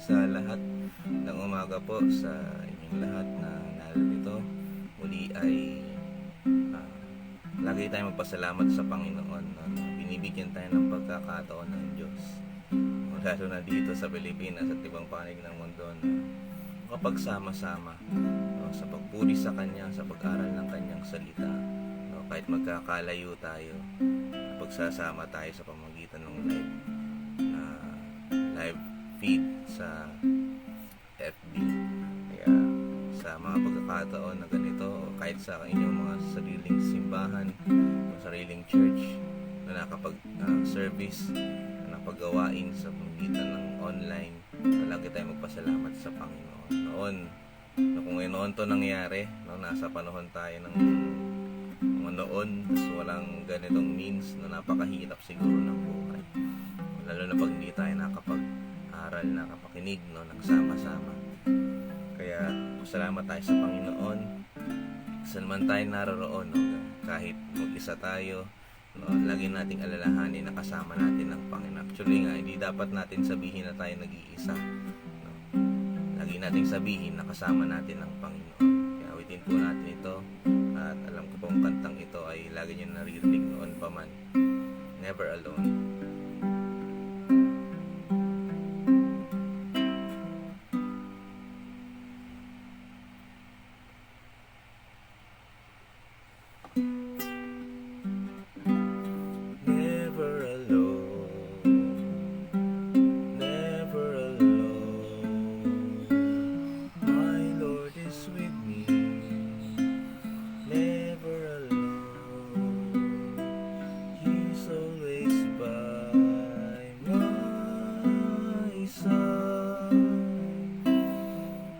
sa lahat ng umaga po sa inyong lahat na narito. Muli ay lagi tayong magpasalamat sa Panginoon na binibigyan tayo ng pagkakataon ng Diyos. Lalo na dito sa Pilipinas at ibang panig ng mundo na kapagsama-sama sa pagpuri sa Kanya, sa pag-aral ng Kanyang salita. Kahit magkakalayo tayo, pagsasama tayo sa pamamagitan ng live feed sa FB. Kaya sa mga pagkakataon na ganito, kahit sa inyong mga sariling simbahan o sariling church na nakapag-service, na napagawain sa pamamagitan ng online, lagi tayo magpasalamat sa Panginoon. Kung noon to nangyari, nasa panahon tayo ng noon, walang ganitong means na napakahirap siguro ng buhay. Lalo na pag hindi tayo nakapag-aral, nakapakinig ng sama-sama. Kaya salamat tayo sa Panginoon. Saan man tayo naroroon, kahit mag-isa tayo, lagi nating alalahanin na kasama natin ang Panginoon. Actually nga, hindi dapat natin sabihin na tayo nag-iisa. Lagi nating sabihin na kasama natin ang Panginoon. Kaya awitin po natin ito. At alam ko pong kantang ito ay lagi nyo naririnig noon pa man. Never Alone.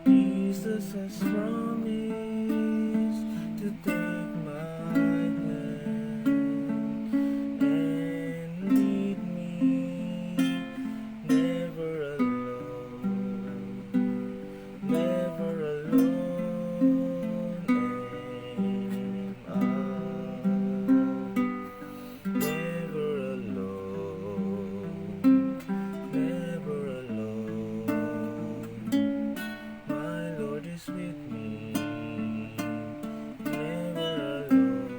Jesus has promised to take my hand and lead me, never alone, never alone am I, never alone, never alone. Is with me, never alone.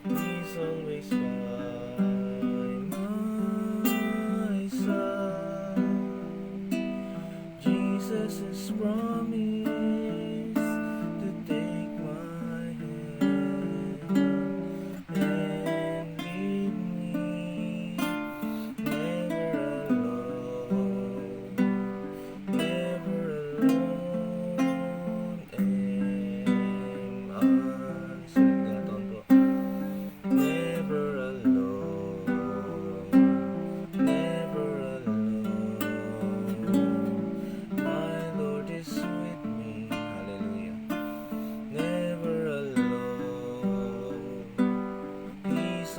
He's always by my side. Jesus has promised to take my hand and lead me, never alone, never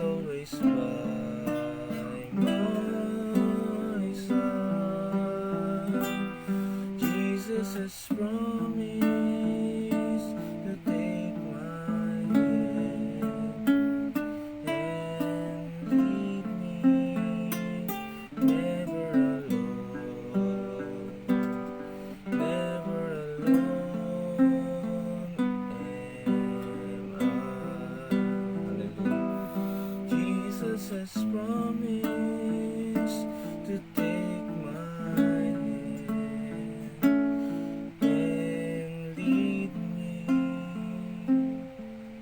always by my side. Jesus has promised to take my hand and lead me, never alone, never alone am I. Hallelujah. Jesus has promised to take my hand and lead me,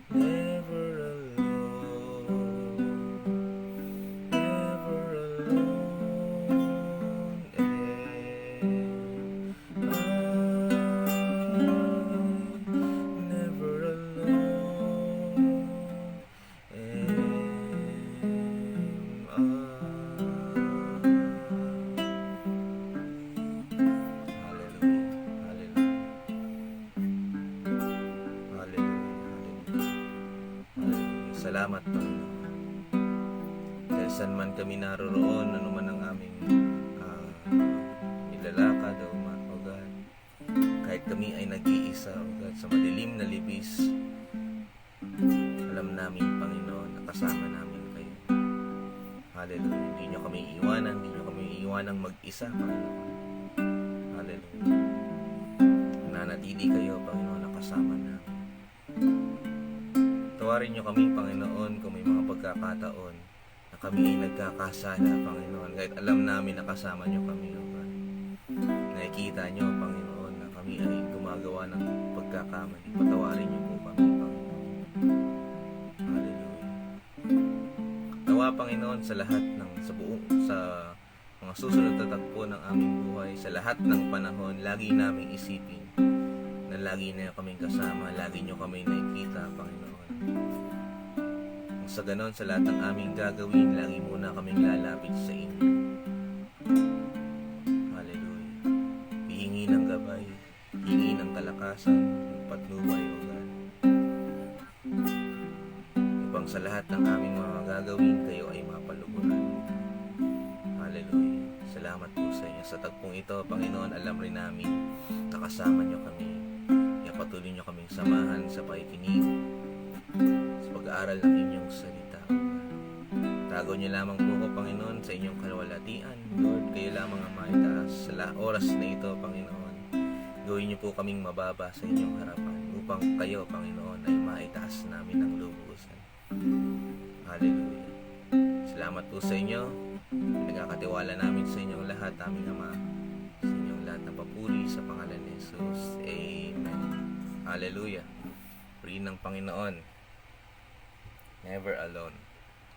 never alone, never alone am I, never alone am Salamat, Panginoon. Dahil saan man kami naroroon, ano man ang aming nilalakad, O God, kahit kami ay nag-iisa, O God, sa madilim na libis, alam namin, Panginoon, na kasama namin kayo. Hallelujah. Hindi nyo kami iiwanan, hindi nyo kami iiwanan mag-isa, Panginoon. Hallelujah. Nanatili kayo, Panginoon, na kasama namin. Tawarin nyo kami, Panginoon, kung may mga pagkakataon na kami ay nagkakasala, Panginoon. Kahit alam namin na kasama nyo kami, Lord. Nakikita nyo, Panginoon, na kami ay gumagawa ng pagkakamali. Patawarin nyo po kami, Panginoon. Hallelujah. Nawa, Panginoon, sa lahat ng sa mga susunod na tagpo ng aming buhay, sa lahat ng panahon, lagi naming isipin na lagi na kaming kasama, lagi nyo kami nakikita, Panginoon. Sa ganon, sa lahat ng aming gagawin, lagi muna kaming lalapit sa inyo. Hallelujah. Hihingi ng gabay, hihingi ng kalakasan, ng patnubay, O God. Upang sa lahat ng aming mga gagawin, kayo ay mapaluguran. Hallelujah. Salamat po sa inyo. Sa tagpong ito, Panginoon, alam rin namin na kasama nyo kami. Kaya patuloy nyo kaming samahan sa pakikinig, sa pag-aaral ng inyong salita. Tago nyo lamang po ko, Panginoon, sa inyong kalwalatian. Lord, kayo lamang ang maitaas. Sa oras na ito, Panginoon, gawin nyo po kaming mababa sa inyong harapan upang kayo, Panginoon, ay maitaas namin ng lubusan. Hallelujah. Salamat po sa inyo. Nagkakatiwala namin sa inyong lahat, aming Ama. Sa inyong lahat na papuri sa pangalan ni Jesus. Amen. Hallelujah. Purihin ng Panginoon. Never alone.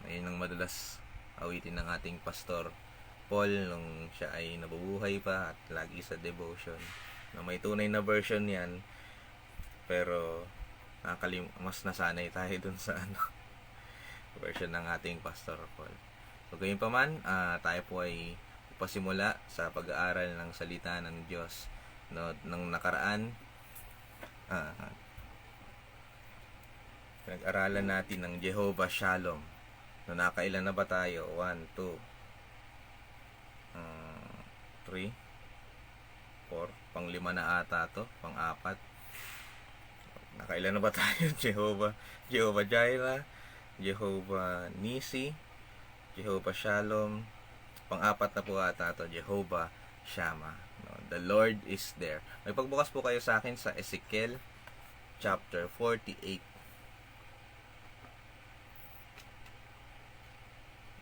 Ayun ang madalas awitin ng ating pastor Paul nung siya ay nabubuhay pa at lagi sa devotion. Na may tunay na version yan, pero mas nasanay tayo dun sa version ng ating pastor Paul. So gayon pa man, tayo po ay pasimula sa pag-aaral ng salita ng Diyos. No, nung nakaraan, pinag-aralan natin ng Jehovah Shalom. No, nakailan na ba tayo? 1, 2, 3, 4, pang-5 na ata to, pang-4. Nakailan na ba tayo? Jehovah Jireh, Jehovah Nisi, Jehovah Shalom. Pang-4 na po ata to, Jehovah Shammah. No, the Lord is there. May pagbukas po kayo sa akin sa Ezekiel chapter 48.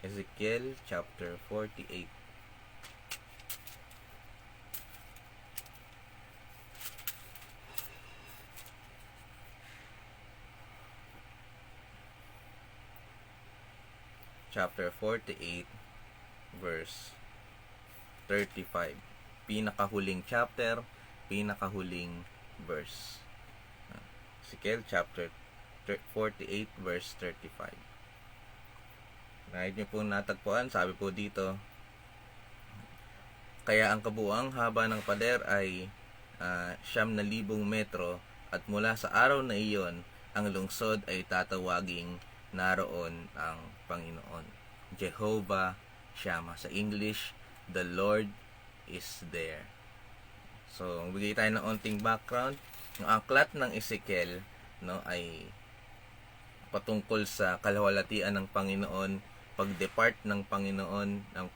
Ezekiel chapter 48. Chapter 48 verse 35. Pinakahuling chapter, pinakahuling verse. Ezekiel chapter 48 verse 35. Nahid niyo po natagpuan, sabi po dito, kaya ang kabuuang haba ng pader ay 9,000 metro at mula sa araw na iyon, ang lungsod ay tatawaging naroon ang Panginoon. Jehovah Shammah. Sa English, the Lord is there. So, magbigay tayo ng onting background. Ang aklat ng Ezekiel, no, ay patungkol sa kalwalatian ng Panginoon, pag-depart ng Panginoon, ang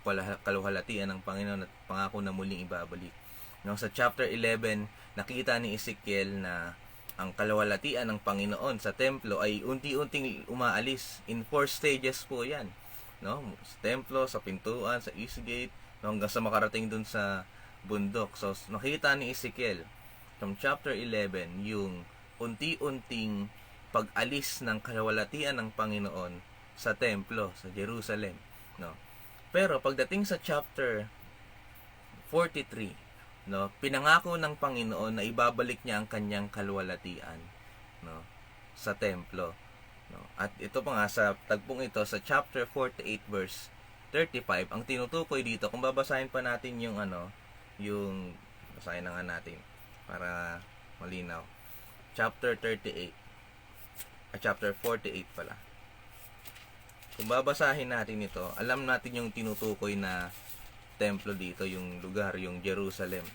kaluhalatian ng Panginoon at pangako na muling ibabalik. No, sa chapter 11, nakita ni Ezekiel na ang kaluhalatian ng Panginoon sa templo ay unti-unting umaalis. In 4 stages po yan. No? Sa templo, sa pintuan, sa east gate, no, hanggang sa makarating dun sa bundok. So, nakita ni Ezekiel from chapter 11 yung unti-unting pag-alis ng kaluhalatian ng Panginoon sa templo, sa Jerusalem, no. Pero pagdating sa chapter 43, no, pinangako ng Panginoon na ibabalik niya ang kanyang kaluhalatian, no, sa templo, no. At ito pa nga sa tagpong ito sa chapter 48 verse 35, ang tinutukoy dito, kung babasahin pa natin yung yung basahin na nga natin para malinaw. Chapter 38 chapter 48 pala. Kung babasahin natin ito, alam natin yung tinutukoy na templo dito, yung lugar, yung Jerusalem.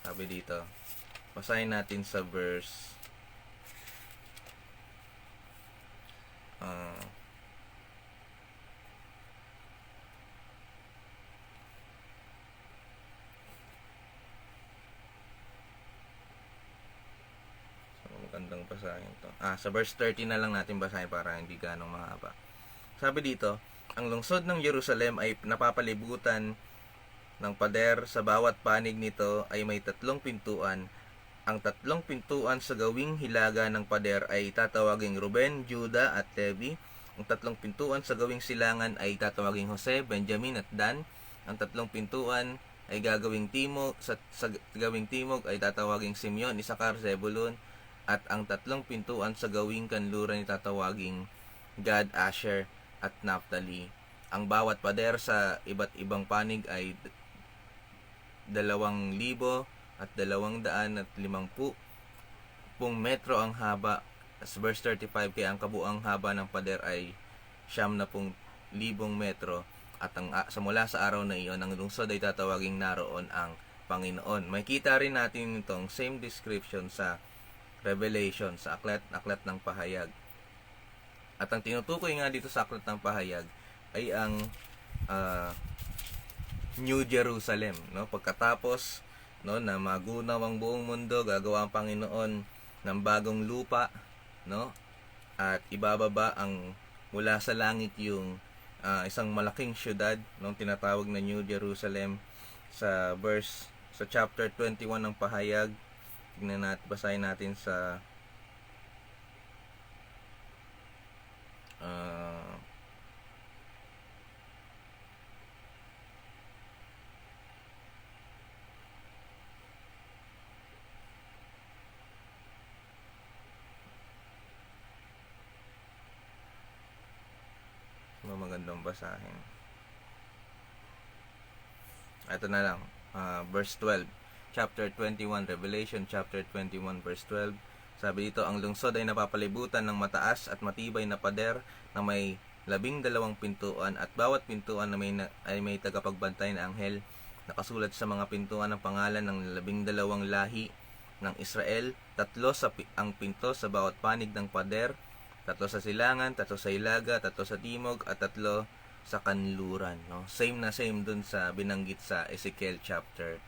Sabi dito, basahin natin sa verse Ah, so, magandang basahin to. Sa verse 30 na lang natin basahin para hindi ganong mahaba. Sabi dito, ang lungsod ng Jerusalem ay napapalibutan ng pader. Sa bawat panig nito ay may 3 pintuan. Ang 3 pintuan sa gawing hilaga ng pader ay tatawaging Ruben, Juda at Levi. Ang 3 pintuan sa gawing silangan ay tatawaging Jose, Benjamin at Dan. Ang 3 pintuan ay gagawing timog, sa gawing timog ay tatawaging Simeon, Isakar, Zebulun. At ang 3 pintuan sa gawing kanluran ay tatawaging Gad, Asher at Naphtali. Ang bawat pader sa iba't ibang panig ay 2,250 metro ang haba. As verse 35, kaya ang kabuang haba ng pader ay 70,000 metro. At sa mula sa araw na iyon, ang lungsod ay tatawaging naroon ang Panginoon. Makita rin natin itong same description sa Revelation, sa aklat ng pahayag. At ang tinutukoy nga dito sa aklat ng pahayag ay ang New Jerusalem, no? Pagkatapos, no, na magunaw ang buong mundo, gagawa ang Panginoon ng bagong lupa, no? At ibababa ang mula sa langit yung isang malaking syudad, no, tinatawag na New Jerusalem. Sa chapter 21 ng pahayag, tingnan natin, basahin natin sa magandang basahin. Ito na lang, verse 12. Chapter 21, Revelation chapter 21 verse 12. Sabi dito, ang lungsod ay napapalibutan ng mataas at matibay na pader na may 12 pintuan, at bawat pintuan ay may tagapagbantay na anghel. Nakasulat sa mga pintuan ang pangalan ng 12 lahi ng Israel. 3 ang pinto sa bawat panig ng pader, 3 sa silangan, 3 sa ilaga, 3 sa timog, at 3 sa kanluran, no? Same dun sa binanggit sa Ezekiel chapter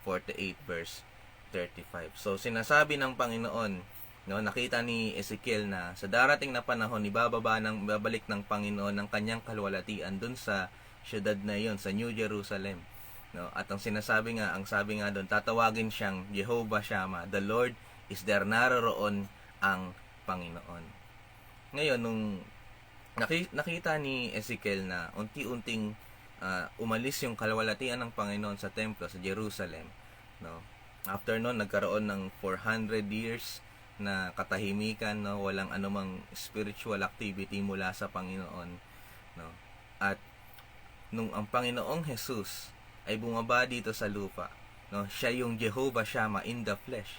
48 verse 35. So sinasabi ng Panginoon, no, nakita ni Ezekiel na sa darating na panahon babalik ng Panginoon ng kanyang kalwalatian dun sa syudad na iyon, sa New Jerusalem, no? At ang sabi nga doon, tatawagin siyang Jehovah Shammah, the Lord is there, naroon ang Panginoon. Ngayon, nung nakita ni Ezekiel na unti-unting umalis yung kalwalatian ng Panginoon sa templo sa Jerusalem, no? After noon, nagkaroon ng 400 years na katahimikan, no? Walang anumang spiritual activity mula sa Panginoon, no? At nung ang Panginoong Jesus ay bumaba dito sa lupa, no? Siya yung Jehovah Shammah in the flesh,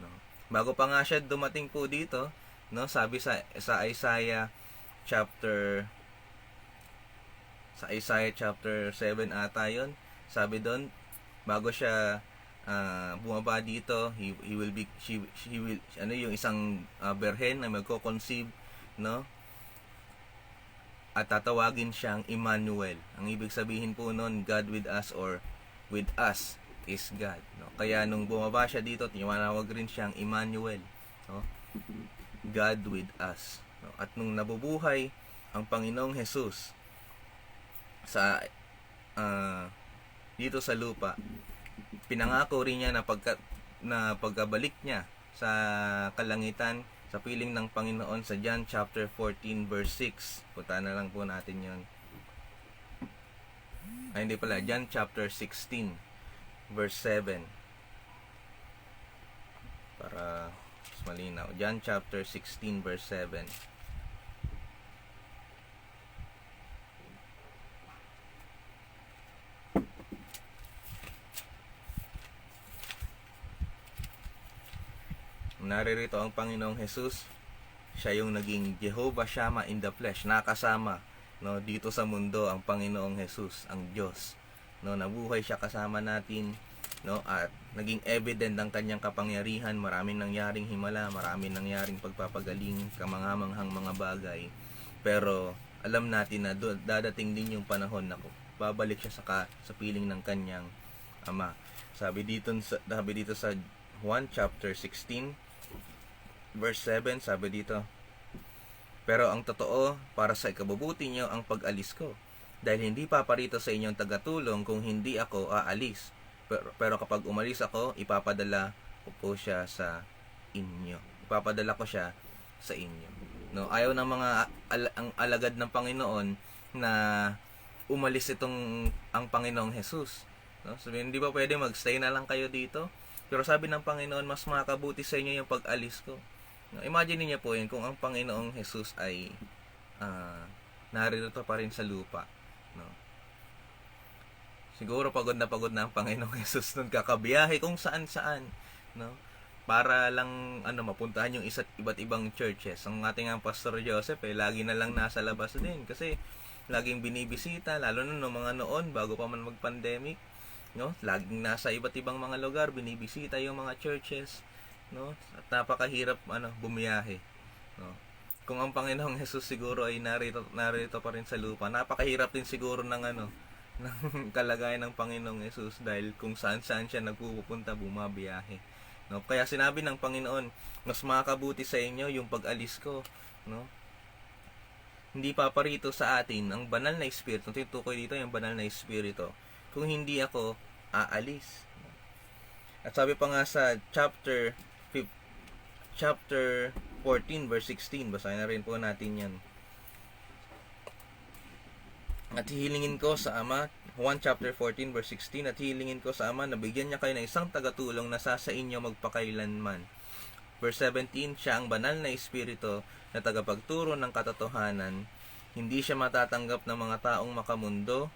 no? Bago pa nga siya dumating po dito, no, sabi sa Isaiah chapter 7 ata yun, sabi doon, bago siya bumaba dito, he will yung isang berhen na magko-conceive, no, at tatawagin siyang Emmanuel. Ang ibig sabihin po noon, God with us, or with us is God, no? Kaya nung bumaba siya dito, tinawag rin siyang Emmanuel, no? God with us, no? At nung nabubuhay ang Panginoong Jesus sa dito sa lupa, pinangako rin niya na pagkabalik niya sa kalangitan, sa piling ng Panginoon, sa John chapter 14 verse 6. Punta na lang po natin yon. Hindi pala, John chapter 16 verse 7, para malinaw. John chapter 16 verse 7. Naririto ang Panginoong Jesus. Siya yung naging Jehovah Shammah in the flesh, nakasama, no, dito sa mundo ang Panginoong Jesus, ang Diyos, no, nabuhay siya kasama natin, no, at naging evident ang kanyang kapangyarihan, maraming nangyaring himala, maraming nangyaring pagpapagaling, kamangamanghang mga bagay. Pero alam natin na dadating din yung panahon na babalik siya sa piling ng kanyang ama. Sabi dito sa 1 chapter 16 verse 7, sabi dito, pero ang totoo, para sa ikabubuti niyo ang pag-alis ko, dahil hindi paparito sa inyong tagatulong kung hindi ako aalis. Pero kapag umalis ako, ipapadala ko po siya sa inyo. Ipapadala ko siya sa inyo. No, ayaw ng mga ang alagad ng Panginoon na umalis ang Panginoong Jesus. No? Sabi, hindi ba pwede magstay na lang kayo dito? Pero sabi ng Panginoon, mas makakabuti sa inyo yung pag-alis ko. No, imagine niyo po yun kung ang Panginoong Jesus ay narito pa rin sa lupa. No? Siguro pagod na ang Panginoong Jesus nun, kakabiyahe kung saan-saan, no? Para lang mapuntahan yung iba't ibang churches. Ang ating Pastor Joseph lagi na lang nasa labas din kasi laging binibisita, lalo na mga noon bago pa man mag-pandemic, no? Laging nasa iba't ibang mga lugar, binibisita yung mga churches, no? At napakahirap bumiyahe, no? Kung ang Panginoong Jesus siguro ay narito pa rin sa lupa, napakahirap din siguro ng ng kalagayan ng Panginoong Jesus dahil kung saan-saan siya nagpupunta, bumabiyahe, no? Kaya sinabi ng Panginoon, mas makakabuti sa inyo yung pag-alis ko, no? Hindi paparito sa atin ang banal na espiritu. Tinutukoy dito yung banal na espiritu kung hindi ako aalis. At sabi pa nga sa chapter 14 verse 16, basahin na rin po natin yan. At hihilingin ko sa Ama, 1 chapter 14 verse 16, at hihilingin ko sa Ama na bigyan niya kayo ng isang tagatulong na sa inyo magpakailanman. Verse 17, siya ang banal na espiritu na tagapagturo ng katotohanan. Hindi siya matatanggap ng mga taong makamundo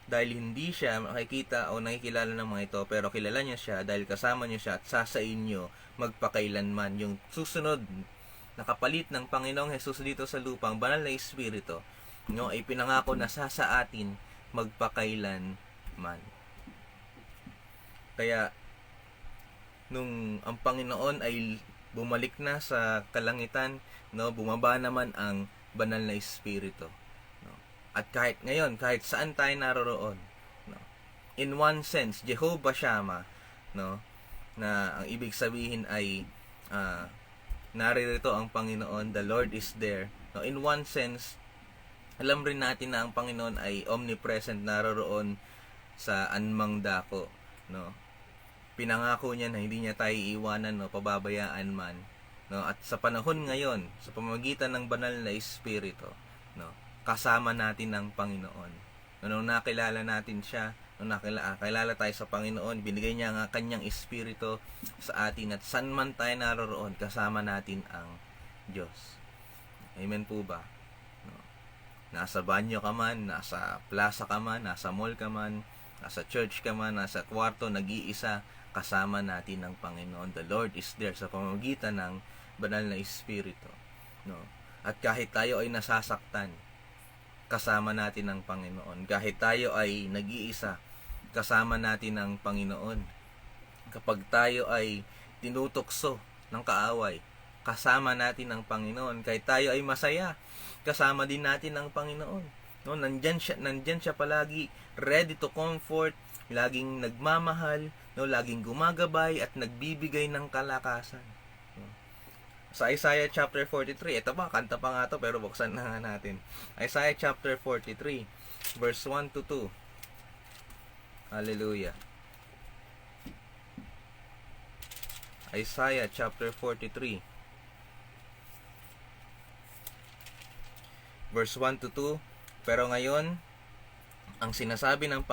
dahil hindi siya makikita o nakikilala ng mga ito, pero kilala niya siya dahil kasama niya siya at sa inyo magpakailanman. Yung susunod na kapalit ng Panginoong Jesus dito sa lupa, ang banal na espiritu, no, ay pinangako na sa atin magpakailanman. Kaya nung ang Panginoon ay bumalik na sa kalangitan, no, bumaba naman ang banal na espiritu. At kahit ngayon, kahit saan tayo naroroon, no, in one sense, Jehovah Shammah, no, na ang ibig sabihin ay naririto ang Panginoon, the Lord is there. No, in one sense, alam rin natin na ang Panginoon ay omnipresent, naroroon sa anumang dako, no. Pinangako niya na hindi niya tayo iiwanan, no, pababayaan man, no. At sa panahon ngayon, sa pamamagitan ng banal na espiritu, no, kasama natin ang Panginoon. Nung nakilala natin siya, nung nakilala tayo sa Panginoon, binigay niya ang kanyang espiritu sa atin at saan man tayo naroroon, kasama natin ang Diyos. Amen po ba? No. Nasa banyo ka man, nasa plaza ka man, nasa mall ka man, nasa church ka man, nasa kwarto, nag-iisa, kasama natin ang Panginoon. The Lord is there sa pamamagitan ng banal na espiritu. No. At kahit tayo ay nasasaktan, kasama natin ang Panginoon. Kahit tayo ay nag-iisa, kasama natin ang Panginoon. Kapag tayo ay tinutokso ng kaaway, kasama natin ang Panginoon. Kahit tayo ay masaya, kasama din natin ang Panginoon. No, nandyan siya palagi, ready to comfort, laging nagmamahal, no, laging gumagabay at nagbibigay ng kalakasan. Sa Isaiah chapter 43, ito pa, kanta pa nga to, pero buksan na nga natin. Isaiah chapter 43, verse 1 to 2. Hallelujah. Isaiah chapter 43, verse 1 to 2. Pero ngayon, ang sinasabi ng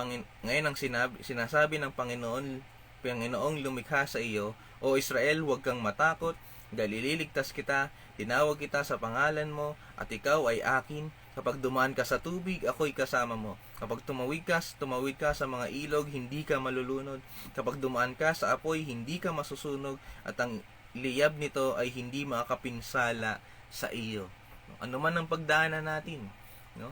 Panginoong lumikha sa iyo, O Israel, huwag kang matakot, dahil ililigtas kita, tinawag kita sa pangalan mo, at ikaw ay akin. Kapag dumaan ka sa tubig, ako'y kasama mo. Kapag tumawid ka sa mga ilog, hindi ka malulunod. Kapag dumaan ka sa apoy, hindi ka masusunog, at ang liyab nito ay hindi makakapinsala sa iyo. Ano man ang pagdaanan natin, no?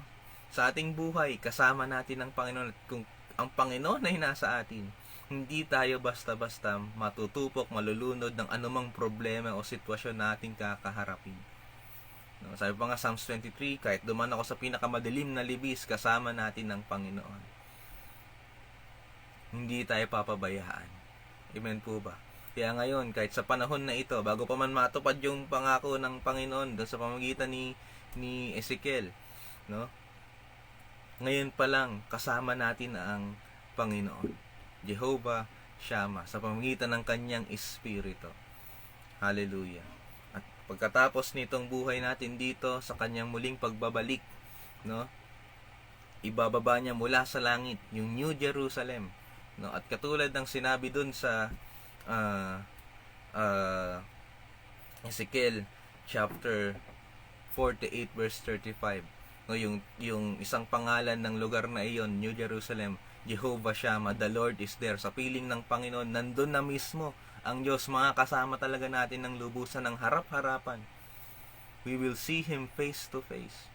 Sa ating buhay, kasama natin ang Panginoon. At kung ang Panginoon ay nasa atin, Hindi tayo basta-basta matutupok, malulunod ng anumang problema o sitwasyon nating kakaharapin. No, sabi pa nga Psalms 23, kahit duman ako sa pinakamadilim na libis, kasama natin ng Panginoon. Hindi tayo papabayaan. Amen po ba? Kaya ngayon, kahit sa panahon na ito, bago pa man matupad yung pangako ng Panginoon doon sa pamamagitan ni Ezekiel, no? Ngayon pa lang, kasama natin ang Panginoon, Jehovah Shammah, sa pamamagitan ng kanyang Espiritu. Hallelujah. At pagkatapos nitong buhay natin dito, sa kanyang muling pagbabalik, no? Ibababa niya mula sa langit, yung New Jerusalem, no? At katulad ng sinabi dun sa Ezekiel chapter 48 verse 35, no, yung isang pangalan ng lugar na iyon, New Jerusalem, Jehovah Shammah, the Lord is there. Sa piling ng Panginoon, nandun na mismo ang Diyos. Makakasama talaga natin ng lubusan ng harap-harapan. We will see Him face to face.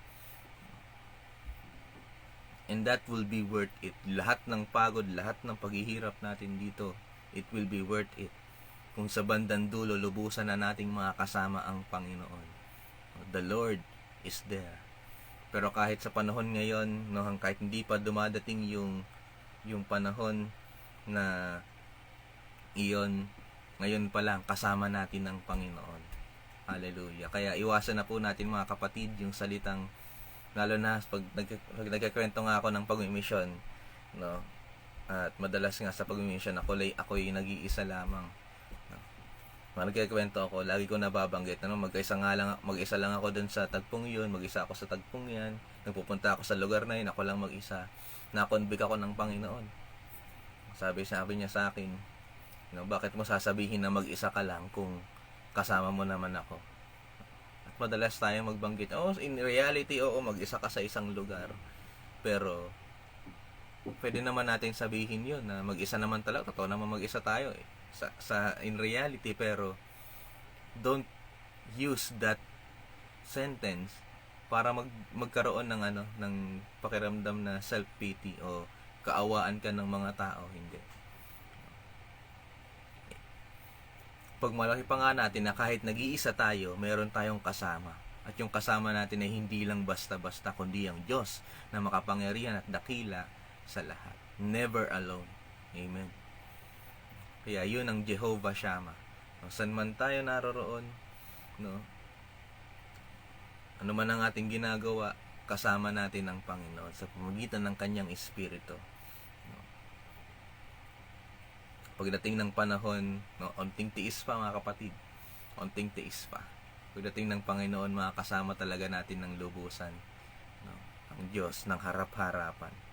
And that will be worth it. Lahat ng pagod, lahat ng paghihirap natin dito, it will be worth it. Kung sa bandang dulo, lubusan na nating makakasama ang Panginoon. The Lord is there. Pero kahit sa panahon ngayon, no, kahit hindi pa dumadating yung panahon na iyon, ngayon pa lang kasama natin ang Panginoon. Hallelujah. Kaya iwasan na po natin mga kapatid yung salitang, lalo na pag nagkakwento nga ako ng pag-mission, no? At madalas nga sa pag-mission ako'y nag-iisa lamang. No? Nagkikwento ako, lagi ko nababanggit, no? Mag-isa lang ako dun sa tagpong yun, mag-isa ako sa tagpong yan, nagpupunta ako sa lugar na yun, ako lang mag-isa. Na-convict ako ng Panginoon. Sabi niya sa akin, no, bakit mo sasabihin na mag-isa ka lang kung kasama mo naman ako? At madalas tayo magbanggit, in reality, mag-isa ka sa isang lugar. Pero pwede naman natin sabihin yun na mag-isa naman talaga, totoo naman mag-isa tayo in reality, pero don't use that sentence para magkaroon ng pakiramdam na self-pity o kaawaan ka ng mga tao. Hindi. Pag malaki pa nga natin na kahit nag-iisa tayo, meron tayong kasama. At yung kasama natin ay hindi lang basta-basta, kundi ang Diyos na makapangyarihan at dakila sa lahat. Never alone. Amen. Kaya yun ang Jehovah Shammah. No, saan man tayo naroroon, no, ano man ang ating ginagawa, kasama natin ang Panginoon sa pamamagitan ng kanyang Espiritu. No. Pagdating ng panahon, no, onting tiis pa mga kapatid. Onting tiis pa. Pagdating ng Panginoon, makakasama talaga natin ng lubusan, no, ang Diyos ng harap-harapan.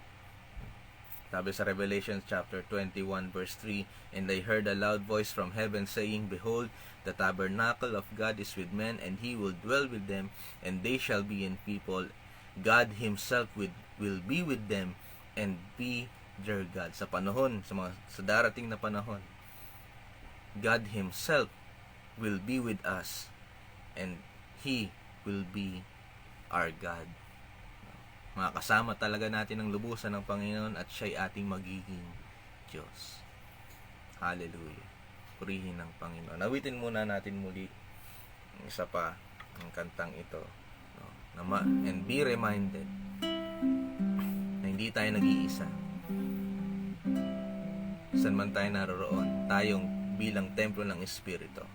Sabi sa Revelation chapter 21 verse 3, "And I heard a loud voice from heaven saying, Behold, the tabernacle of God is with men, and He will dwell with them, and they shall be in people. God Himself will be with them, and be their God." Sa panahon, sa darating na panahon, God Himself will be with us, and He will be our God. Makakasama talaga natin ang lubusan ng Panginoon at siya'y ating magiging Diyos. Hallelujah. Purihin ng Panginoon. Awitin muna natin muli isa pa ang kantang ito. No? And be reminded na hindi tayo nag-iisa. Saan man tayo naroroon, tayong bilang templo ng Espiritu,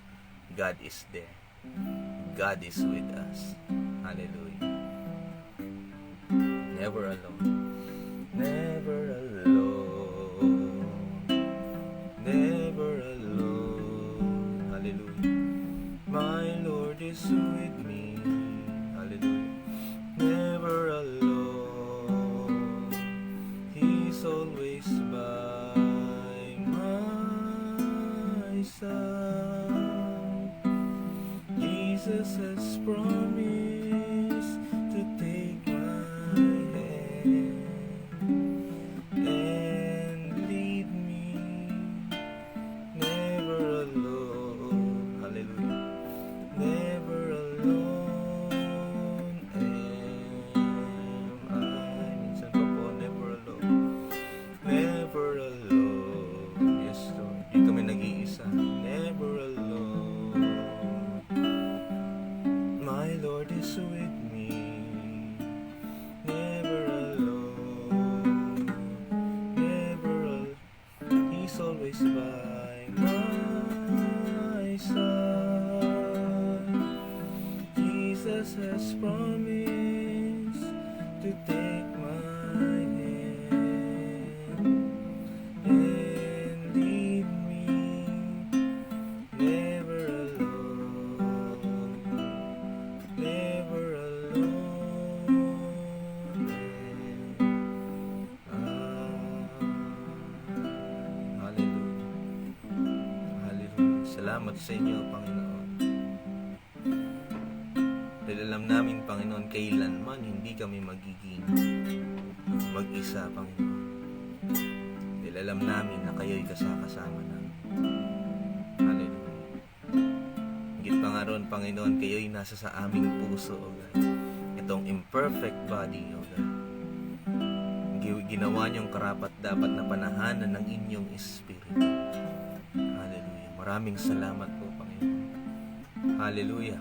God is there. God is with us. Hallelujah. Never alone. Never alone. Never alone. Hallelujah. My Lord is with me. Hallelujah. Never alone. He's always by my side. Jesus has promised to take and lead me. Never alone. Hallelujah. Never alone am I. Minsan pa po, never alone. Never alone. never alone, never alone. Hallelujah. Hallelujah. Salamat sa inyo, Panginoon. Dahil alam namin, Panginoon, kailanman hindi kami magiging mag-isa, Panginoon. Dahil alam namin na kayo'y kasama namin. Hallelujah. Higit pa nga ron, Panginoon, kayo'y nasa sa aming puso, O God. Itong imperfect body, O God. Ginawa niyong karapat dapat na panahanan ng inyong Espiritu. Hallelujah. Maraming salamat po, Panginoon. Hallelujah.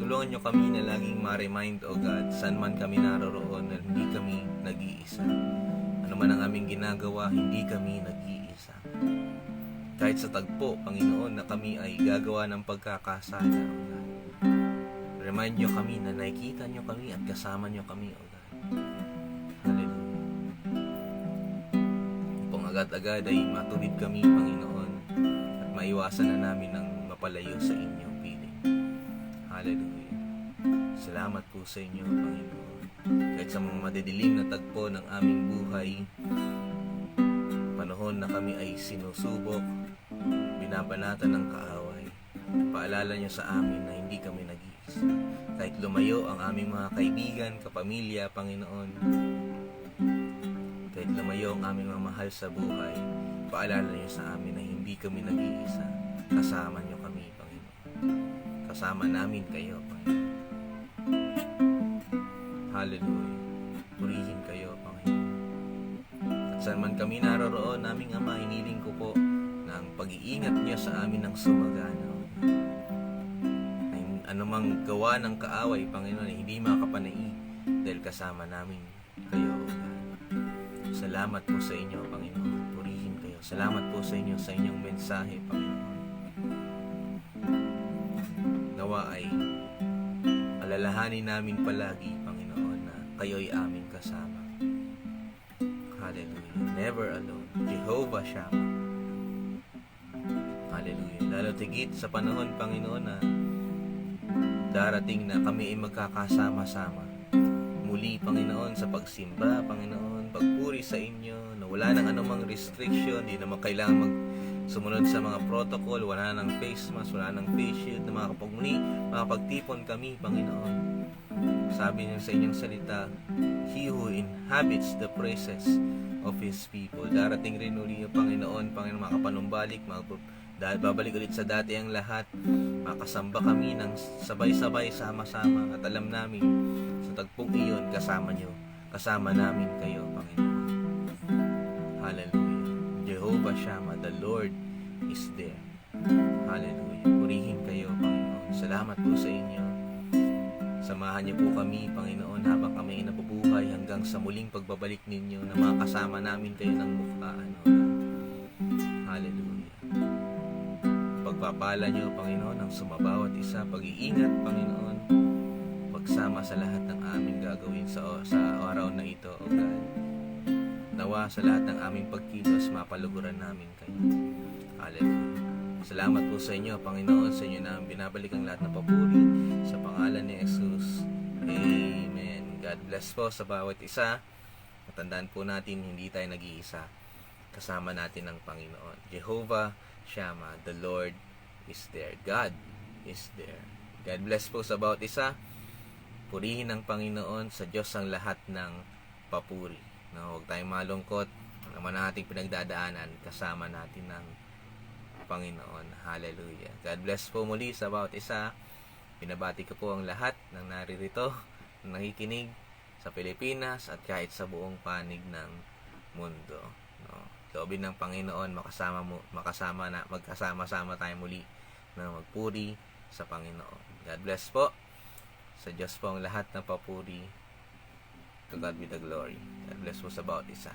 Tulungan niyo kami na laging ma-remind, O God, saan man kami naroroon na hindi kami nag-iisa. Ano man ang aming ginagawa, hindi kami nag-iisa. Kahit sa tagpo, Panginoon, na kami ay gagawa ng pagkakasala, O God. Remind niyo kami na nakikita niyo kami at kasama niyo kami, O God. Hallelujah. Kung agad-agad ay matulid kami, Panginoon, at maiwasan na namin ang mapalayo sa inyong piling. Hallelujah. Salamat po sa inyo, Panginoon. Kahit sa mga madidilim na tagpo ng aming buhay, panahon na kami ay sinusubok, binabanatan ng kaaway, paalala niyo sa amin na hindi kami nag-iisa. Kahit lumayo ang aming mga kaibigan, kapamilya, Panginoon, kahit lumayo ang aming mga mahal sa buhay, paalala niyo sa amin na hindi kami nag-iisa. Kasama niyo kami, Panginoon. Kasama namin kayo, Panginoon. Hallelujah. Purihin kayo, Panginoon. At saan man kami naroroon, naming Ama, hiniling ko po na ang pag-iingat niyo sa amin ng sumagana. Anumang gawa ng kaaway, Panginoon, hindi makapanai dahil kasama namin kayo, O God. Salamat po sa inyo, Panginoon. Purihin kayo. Salamat po sa inyo sa inyong mensahe, Panginoon. Nawa ay alalahanin namin palagi, Panginoon, na kayo'y aming kasama. Hallelujah. Never alone. Jehovah Shammah. Hallelujah. Lalo tigit sa panahon, Panginoon, na darating na kami ay magkakasama-sama. Muli, Panginoon, sa pagsimba, Panginoon, pagpuri sa inyo, na wala nang anumang restriction, hindi naman kailangan sumunod sa mga protocol, wala nang face mask, wala nang face shield, na makapagmuli, makapagtipon kami, Panginoon. Sabi niyo sa inyong salita, He who inhabits the praises of His people. Darating rin uli, Panginoon, makapanumbalik, dahil babalik ulit sa dati ang lahat, makasamba kami ng sabay-sabay, sama-sama, at alam namin sa tagpong iyon, kasama nyo, kasama namin kayo, Panginoon. Hallelujah. Jehovah Shammah, the Lord is there. Hallelujah. Purihin kayo, Panginoon. Salamat po sa inyo. Samahan niyo po kami, Panginoon, habang kami ay nabubuhay hanggang sa muling pagbabalik ninyo na makasama namin kayo ng mukhaan. Hallelujah. Pagpapala niyo, Panginoon, ang sumabawat isa, pag-iingat, Panginoon, pagsama sa lahat ng aming gagawin sa araw na ito, O God. Nawa sa lahat ng aming pagkilos, mapaluguran namin kayo. Hallelujah. Salamat po sa inyo, Panginoon, sa inyo na binabalik ang lahat ng papuri sa pangalan ni Jesus. Amen. God bless po sa bawat isa. Matandaan po natin, hindi tayo nag-iisa. Kasama natin ang Panginoon. Jehovah Shammah, the Lord is there. God is there. God bless po sa bawat isa. Purihin ng Panginoon, sa Diyos ang lahat ng papuri. No, huwag tayong malungkot. Ano naman ang ating pinagdadaanan, kasama natin ng Panginoon. Hallelujah. God bless po muli sa bawat isa. Binabati ko po ang lahat ng naririto, ng nakikinig sa Pilipinas at kahit sa buong panig ng mundo. No, loobin ng Panginoon, magkasama-sama tayo muli na magpuri sa Panginoon. God bless po. Sa Diyos po ang lahat ng papuri. To God be the glory. God bless po sa bawat isa.